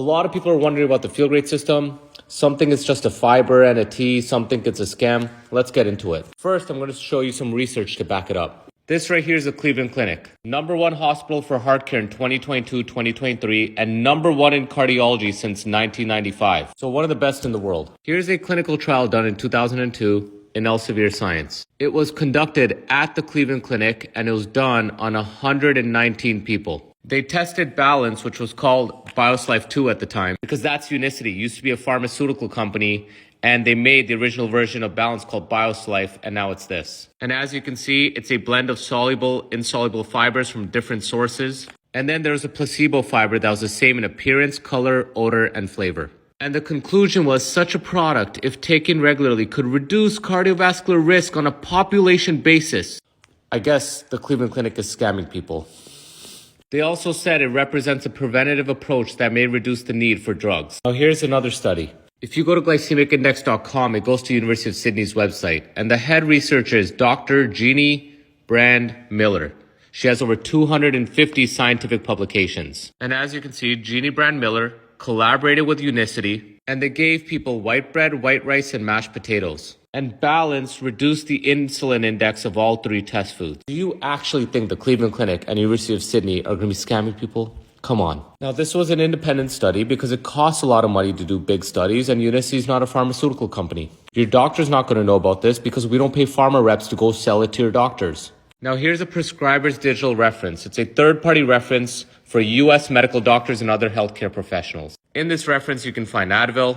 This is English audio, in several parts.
A lot of people are wondering about the field rate system. Some think it's just a fiber and a tea. Some think it's a scam. Let's get into it. First, I'm going to show you some research to back it up. This right here is the Cleveland Clinic. #1 hospital for heart care in 2022-2023 and #1 in cardiology since 1995. So one of the best in the world. Here's a clinical trial done in 2002 in Elsevier Science. It was conducted at the Cleveland Clinic and it was done on 119 people. They tested Balance, which was called BioSlife 2 at the time, because that's Unicity. It used to be a pharmaceutical company, and they made the original version of Balance called BioSlife, and now it's this. And as you can see, it's a blend of soluble, insoluble fibers from different sources. And then there's a placebo fiber that was the same in appearance, color, odor, and flavor. And the conclusion was such a product, if taken regularly, could reduce cardiovascular risk on a population basis. I guess the Cleveland Clinic is scamming people. They also said it represents a preventative approach that may reduce the need for drugs. Now here's another study. If you go to glycemicindex.com, it goes to University of Sydney's website. And the head researcher is Dr. Jeannie Brand Miller. She has over 250 scientific publications. And as you can see, Jeannie Brand Miller collaborated with Unicity, and they gave people white bread, white rice, and mashed potatoes. And Balance reduced the insulin index of all 3 test foods. Do you actually think the Cleveland Clinic and University of Sydney are going to be scamming people? Come on. Now, this was an independent study because it costs a lot of money to do big studies, and Unicity is not a pharmaceutical company. Your doctor's not going to know about this because we don't pay pharma reps to go sell it to your doctors. Now, here's a prescriber's digital reference. It's a third-party reference for U.S. medical doctors and other healthcare professionals. In this reference, you can find Advil,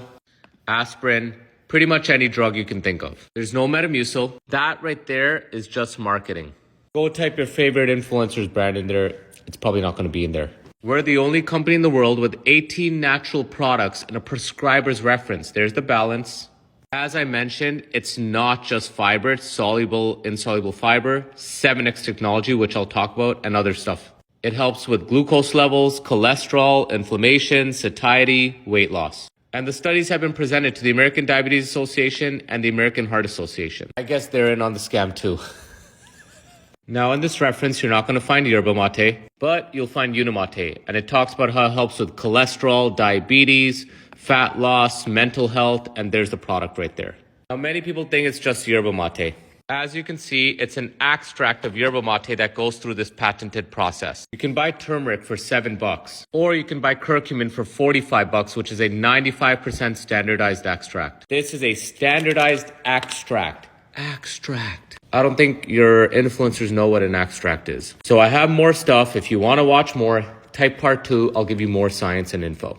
aspirin, pretty much any drug you can think of. There's no Metamucil. That right there is just marketing. Go type your favorite influencer's brand in there. It's probably not going to be in there. We're the only company in the world with 18 natural products and a prescriber's reference. There's the Balance. As I mentioned, it's not just fiber. It's soluble, insoluble fiber, 7X technology, which I'll talk about, and other stuff. It helps with glucose levels, cholesterol, inflammation, satiety, weight loss. And the studies have been presented to the American Diabetes Association and the American Heart Association. I guess they're in on the scam too. Now in this reference, you're not going to find yerba mate, but you'll find Unimate. And it talks about how it helps with cholesterol, diabetes, fat loss, mental health, and there's the product right there. Now many people think it's just yerba mate. As you can see, it's an extract of yerba mate that goes through this patented process. You can buy turmeric for $7, or you can buy curcumin for $45, which is a 95% standardized extract. This is a standardized extract. I don't think your influencers know what an extract is. So I have more stuff. If you want to watch more, type part 2. I'll give you more science and info.